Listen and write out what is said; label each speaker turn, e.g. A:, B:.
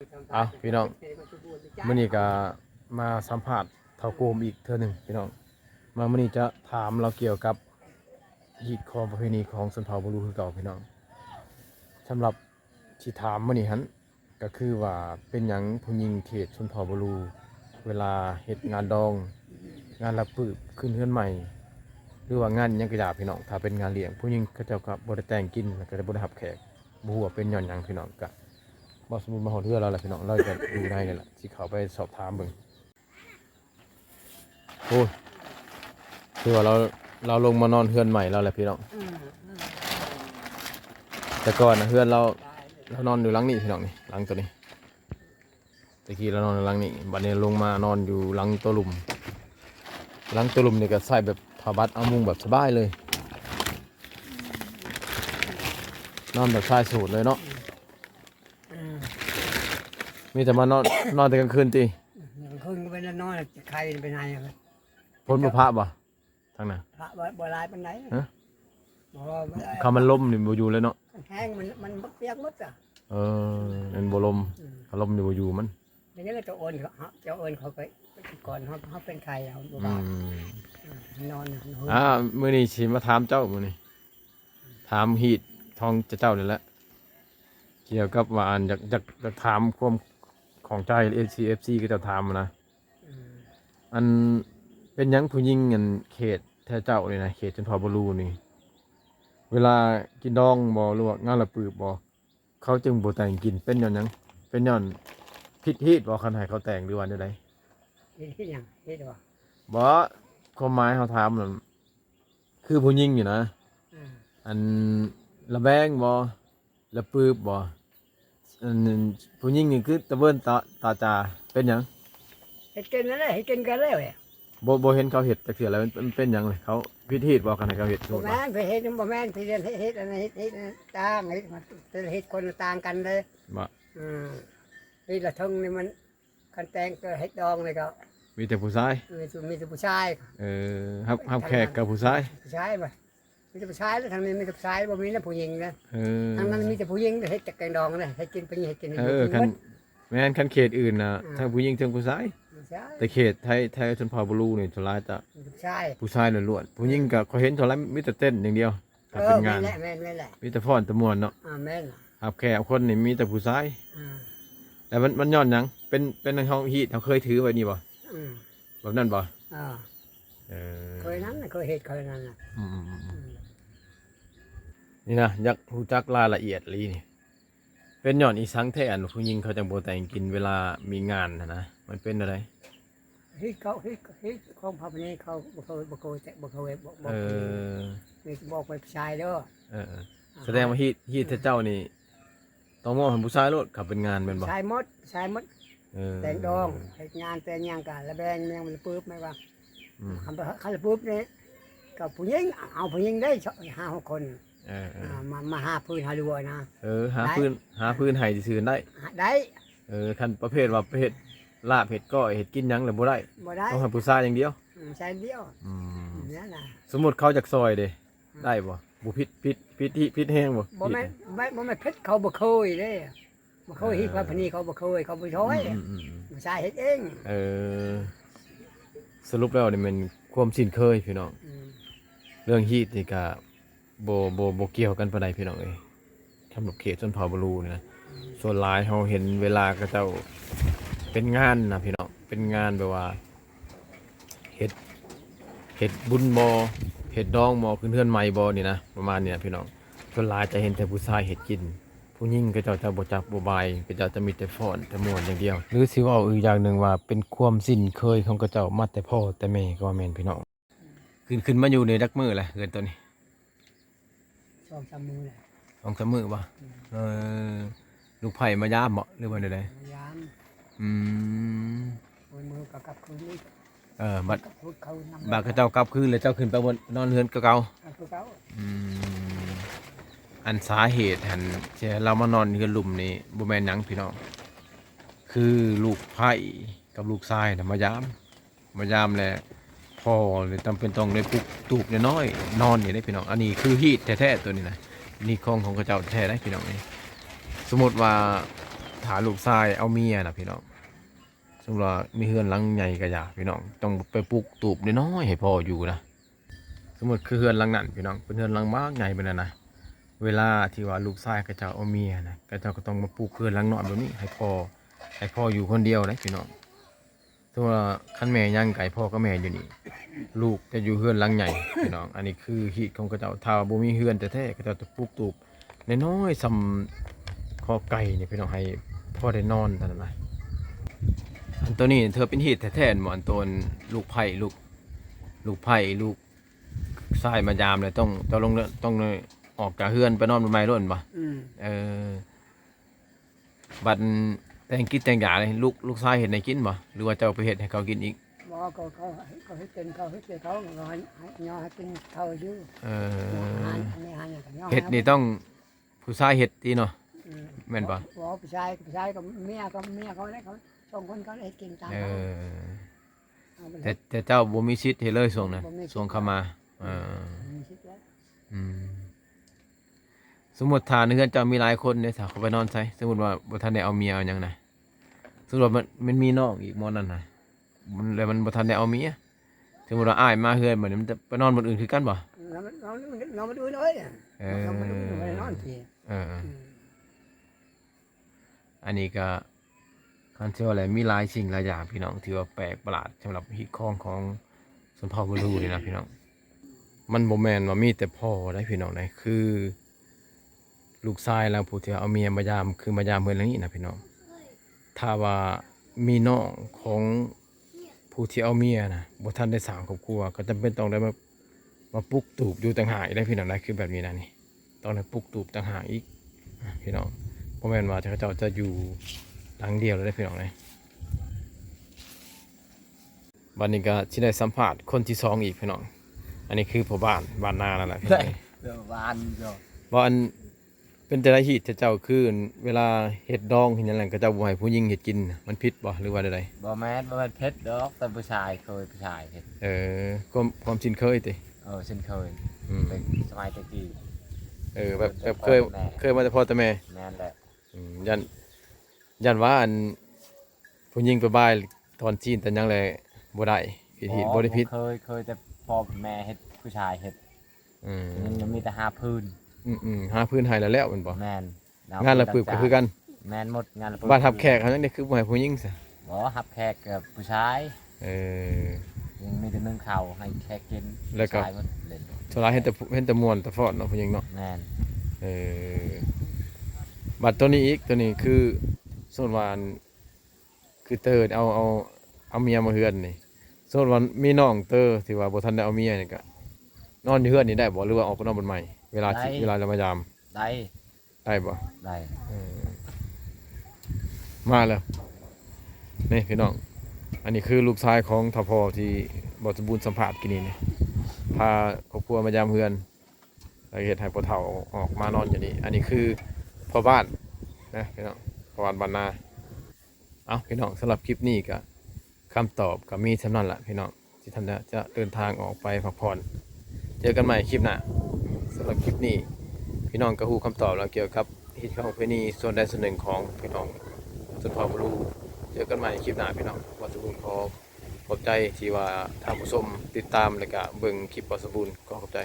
A: พี่น้องมื้อนี้ก็มาสัมภาษณ์เฒ่าโกมอีกเทื่อหนึ่งพี่น้องมื้อนี้จะถามเราเกี่ยวกับฮีตของประเพณีของชนเผ่าบรูคือเก่าพี่น้องสำหรับที่ถามมื้อนี้หันก็คือว่าเป็นหยังผู้หญิงเขตชนเผ่าบรูเวลาเฮ็ดงานดองงานรับปึกขึ้นเฮือนใหม่หรือว่างานหยังก็อยาพี่น้องถ้าเป็นงานเลี้ยงผู้หญิงเขาเจ้าก็บ่ได้แต่งกินแล้วก็บ่ได้รับแขกบ่ฮู้ว่าเป็นย้อนหยังพี่น้องก็บ่สมมุติมาฮอดเฮือนเราแหละพี่น้องเราจะอยู่ในนี่แหละสิเข้าไปสอบถามเบิ่งโอ้ยคือว่าเราลงมานอนเฮือนใหม่แล้วแหละพี่น้องแต่ก่อนนะเฮือนเรานอนอยู่หลังนี้พี่น้องนี่หลังตัวนี้ตะกี้เรานอนอยู่หลังนี้บัดนี้ลงมานอนอยู่หลังตัวหลุมหลังตัวหลุมนี่ก็ใส่แบบผ้าบัดเอามุงแบบสบายเลยนอนแบบชายสูทเลยเนาะมีแต่มานอนแต่กลางคืนตี
B: กลางคืนก็เป็นนอนใครเป็นไงครับ
A: พ้นพระบ่ทางนั้น
B: พระบ่ลายเป็นไหน
A: เขามันล่มนี่บ่อยู่เลยเนาะ
B: แห้งมันเปียกหมดอ่ะ
A: มันบ่ลมเขาล่มนี่บ่อยู่มัน
B: อย่างนี้เราจะโอนเขาไปก่อนเขาเป็นใครเราบ่บ้านอน
A: มื้อนี้สิมาถามเจ้ามื้อนี้ถามฮีตทองเจ้านี่แหละเกี่ยวกับว่าอันอยากถามความของใจ FC ก็จะถามนะอันเป็นหยังผู้หญิงอันเขตแท้เจ้านี่นะเขตชนเผ่าบรูนี่เวลากินดองบ่หรือว่างานละปืบบ่เขาจึงบ่แต่งกินเป็นย้อนหยังเป็นย้อนผิดฮีตบ่คันให้เขาแต่งหรือว่าจังได๋
B: ฮีตหยังฮีต
A: บ่ความหมายเขาถามนั่นคือผู้หญิงอยู่นะอันละแบงบ่ละปืบบ่อันผู้หญิงนี่คือตะเบิ่นตาจาเป็นหยัง
B: เฮ็ดกินนั่นแหละเฮ็ดกินกันแล้วแหละ
A: บ่เห็นเขาเฮ็ดจักเทื่อแล้วมันเป็นหยังเลยเขาผิดฮีตบ่คันให้เขาเฮ็ด
B: บ่แม่นไปเฮ็ดบ่แม่นพี่เรียนเฮ็ดอันนี้เฮ็ดต่างเฮ็ดมันเฮ็ดคนต่างกันเลย
A: บ่
B: นี่ละทึงนี่มันคันแต่งก็เฮ็ดดองเลยก็
A: มีแต่ผู้ชาย
B: มีแต่ผู้ชาย
A: ฮับแขกกับผู้ชาย
B: ผู้ชายบ่มีแต่ผู้ชายแล้วทางนี้มีแต่ผู้ชายบ่มีแต่ผู้หญิงนะทางนั้นมีแต่ผู้หญิงเฮ็ดแต่แกงดองนะเฮ็ดกินไปเฮ็ดกิน
A: แม่นคันเขตอื่นน่ะทั้งผู้หญิงทั้งผู้ชายแต่เขตไทยชนเผ่าบรูนี่ส่วนหลายจะผู้ชายล้วนๆผู้หญิงก็เขาเห็นส่วนหลายมีแต่เต้นอย่างเดียวถ้าเป็นงานมีแต่ฟ้อนแต่ม่วนเนาะ
B: แม่น
A: ฮับแขกคนนี่มีแต่ผู้ชายแต่มันย้อนหยังเป็นเฮาฮีตเฮาเคยถือไว้นี่บ่แบบนั้นบ่
B: เคยนั้นเคยเฮ็ดเคยนั้นน่ะ
A: นี่นะอยากรู้จักรายละเอียดลีนี่เป็นย้อนอีสังแท้อันผู้หญิงเขาจังบ่แต่งกินเวลามีงานนะมันเป็นอะไร
B: เฮ็ดของพระนี้เขาบ่เคยแต่บ่เคยบอกนี่บอกไปผู้ชายเด้อ
A: แสดงว่าฮีตเจ้านี่ต้องมองให้ผู้ชายโลดขับเป็นงานแม่นบ่
B: ชายมดแต่งดองเฮ็ดงานแต่งหยังกันแล้วแบงแมงมันปึ๊บไหมว่าคันปึ๊บนี่ก็ผู้หญิงเอาผู้หญิงได้5-6คนมาหาพื้นหารัวนะ
A: หาพื้นให้ซื่อๆได้คันประเภทว่าประเภทลาบเห็ดก็เห็ดกินหยังแล้วบ่ได้ต้องให้ผู้ชายอย่างเดียว
B: ชายเดียวนั่นน่ะ
A: สมมุติเขาจากซอยเด้ได้บ่บ่ผิดแฮงบ่
B: บ่แม่นผิดเขาบ่เคยเด้บ่เคยเฮ็ดว่าพนี้เขาบ่เคยเขาบ่ช่วยผู้ชายเฮ็ดเอง
A: สรุปแล้วนี่มันความชินเคยพี่น้องเรื่องฮีตนี่ก็บ่เกี่ยวกันปานใดพี่น้องเอ้ยสำหรับเขตชนเผ่าบรูนี่นะส่วนหลายเฮาเห็นเวลาเขาเจ้าเป็นงานนะพี่น้องเป็นงานแบบว่าเห็ดบุญบ่เห็ดดองบ่ขึ้นเฮือนใหม่บ่นี่นะประมาณนี้พี่น้องส่วนหลายจะเห็นแต่ผู้ชายเห็ดกินผู้หญิงก็เจ้าจะบ่จักบ่บายก็เจ้าจะมีแต่ฟ้อนแต่ม่วนอย่างเดียวหรือสิว่าอีกอย่างนึงว่าเป็นความสิ้นเคยของเขาเจ้ามาแต่พ่อแต่แม่ก็ว่าแม่นพี่น้องขึ้นมาอยู่ในดักมือแหละเกินตัวนี้
B: 2-3 มื้อแหละ
A: 2-3 มื้อบ่ลูกไผ่มายามบ่หรือว่าใด
B: ๆยามมือกับคืนนี้
A: บัดเขาเจ้ากลับคืนแล้วเจ้าขึ้นไปบนนอนเรือนเก่าอันสาเหตุเรามานอนเรือนหลุมนี่บ่แม่นหยังพี่น้องคือลูกไผ่กับลูกชายน่ะมายามแหละพ่อเลยจำเป็นต้องได้ปลุกตูบน้อยนอนอยู่ได้พี่น้องอันนี้คือฮีตแท้ๆตัวนี้นะนี่ของเขาเจ้าแท้ได้พี่น้องนี่สมมติว่า ถาลูกชายเอาเมียน่ะพี่น้องสมมุติว่ามีเฮือนหลังใหญ่ก็อย่าพี่น้องต้องไปปลูกตูบน้อยๆให้พ่ออยู่นะสมมุติคือเฮือนหลังนั้นพี่น้องเป็นเฮือนหลังมากใหญ่ปานนั้นนะเวลาที่ว่าลูกชายก็จะเอาเมียนะก็เจ้าก็ต้องมาปลูกเฮือนหลังน้อยแบบนี้ให้พ่ออยู่คนเดียวนะพี่น้องสมมุติว่าคันแม่ย่างไก่พ่อกับแม่อยู่นี่ลูกจะอยู่เฮือนหลังใหญ่พี่น้องอันนี้คือฮีตของกระเจ้าถ้าบ่มีเฮือนแท้ๆก็เจ้าจะปลูกตูบน้อยๆซำคอไก่นี่พี่น้องให้พ่อได้นอนเท่านั้นนะอันตัวนี้เธอเป็นฮีตแท้ๆหมอนตัวลูกไผ่ลูกไผ่ลูกทรายมายามเลยต้องลงต้องออกจากเฮือนไปนอนบนไม้ร่นบ่บัดแต่งกินแต่งหยาเลยลูกทรายเห็ดในกินบ่หรือว่าเจ้าไปเห็ดให้เขากินอีก
B: บ่เขาให้กินเขาให้กินเขาให้ย่อให้กินเขาอยู่
A: เห็ดนี่ต้องผู้ชายเห็ดตีเนาะแม่นบ่
B: ผู้ชายกับเมียเขาได้เขาส่งคนเขาได้กินตาม
A: แต่เจ้าบ่มีสิทธิ์เฮ็ดเลยส่งนะส่งเข้ามาสมมุติฐานเฮือนเจ้ามีหลายคนเนี่ยถ้าเขาไปนอนใส่สมมุติว่าบ่ทันได้เอาเมียเอาหยังนะสมมุติว่ามันมีน้องอีกหม้อนั่นน่ะมันบ่ทันได้เอาเมียสมมุติว่าอ้ายมาเฮือนบัดนี้มันจะไปนอนบนอื่นคือกันบ่
B: เรามาดูหน่อยเรามาดูไปนอนพี่
A: อันนี้ก็คันเชื่ออะไรมีหลายสิ่งหลายอย่างพี่น้องที่ว่าแปลกประหลาดสำหรับฮิตของชนเผ่าบลูนี่นะพี่น้องมันบ่แม่นว่ามีแต่พ่อได้พี่น้องได้คือลูกชายแล้วผู้ที่เอาเมียมายามคือมายามเพิ่นอย่างนี้นะพี่น้องถ้าว่ามีน้องของผู้ที่เอาเมียนะบ่ทันได้สร้างครอบครัวก็จำเป็นต้องได้มาปลุกตูบอยู่ต่างหากได้พี่น้องได้คือแบบนี้นะนี่ต้องได้ปลุกตูบต่างหากอีกพี่น้องบ่แม่นว่าเจ้าจะอยู่หลังเดียวเลยได้พี่น้องเลยวันนี้ก็ที่ได้สัมภาษณ์คนที่2อีกพี่น้องอันนี้คือพ่อบ้านนานั่นแหละพี่น้อง
C: บ้านเจ้า
A: บ่อันเป็นแต่ละฮีตเจ้าคือเวลาเฮ็ดดองเฮ็ดหยังนั่นก็เจ้าบ่ให้ผู้หญิงเฮ็ดกินมันผิดบ่หรือว่าใด
C: บ่แม่นเพชรดอกแต่ผู้ชายเคยผู้ชายเฮ็ด
A: ความชินเคยติ
C: ฉันเคยเป็นสมัยตะกี้
A: แบบเคยมาแต่พ่อแต่แม่
C: แม่นแหละ
A: ยันว่าอันผู้หญิงไปบ่ายตอนจีนแต่ยังแลบ่ได้ผิดบ่ได้ผิด
C: เคยแต่พ่อแม่เฮ็ดผู้ชายเฮ็ดมันมีแต่5พื้น
A: หาพื้นให้แล้วมันบ่
C: แม่น
A: งานระปึบก็คือกัน
C: แม่นหมดงานระปึบ
A: บ้านรับแขกเขาจังได๋คือบ่ให้ผู้หญิงซะ
C: บ่รับแขกกับผู้ชายยังมีแต่นึ่งข้าวให้แขกกิน
A: แล้วก็โซลาเห็นแต่ม่วนแต่ฟอดเนาะผู้หญิงเนาะ
C: แม่น
A: บัดตัวนี้อีกตัวนี้คือส่วนวานคือเตอร์เอาเมียมาเฮือนนี่ส่วนวันมีน้องเตอร์ที่ว่าบ่ทันได้เอาเมียนี่ก็นอนอยู่เฮือนนี่ได้บ่หรือว่าออกไปนอนบนใหม่เวลาเรามายามได้บ่
C: ได้
A: มาแล้วนี่พี่น้องอันนี้คือลูกชายของทพที่บ่สมบูรณ์สัมภาษณ์กินนี่พาครอบครัวมายามเฮือนแล้วเฮ็ดให้พ่อเฒ่าออกมานอนอยู่นี่อันนี้คือพ่อบ้านนะพี่น้องพ่อบ้านบ้านนาเอาพี่น้องสำหรับคลิปนี้ก็คำตอบก็มีเท่านั้นแหละพี่น้องที่ท่านจะเดินทางออกไปพักผ่อนเจอกันใหม่คลิปหน้าสำหรับคลิปนี้พี่น้องก็ฮู้คำตอบแล้วเกี่ยวกับฮิตของเพนีส่วนใดส่วนหนึ่งของพี่น้องชนเผ่าบลูเจอกันใหม่คลิปหน้าพี่น้องวัดสมบูรณ์ขอบใจที่ว่าท่านผู้ชมติดตามและก็เบิ่งคลิปวัดสมบูรณ์ขอบใจ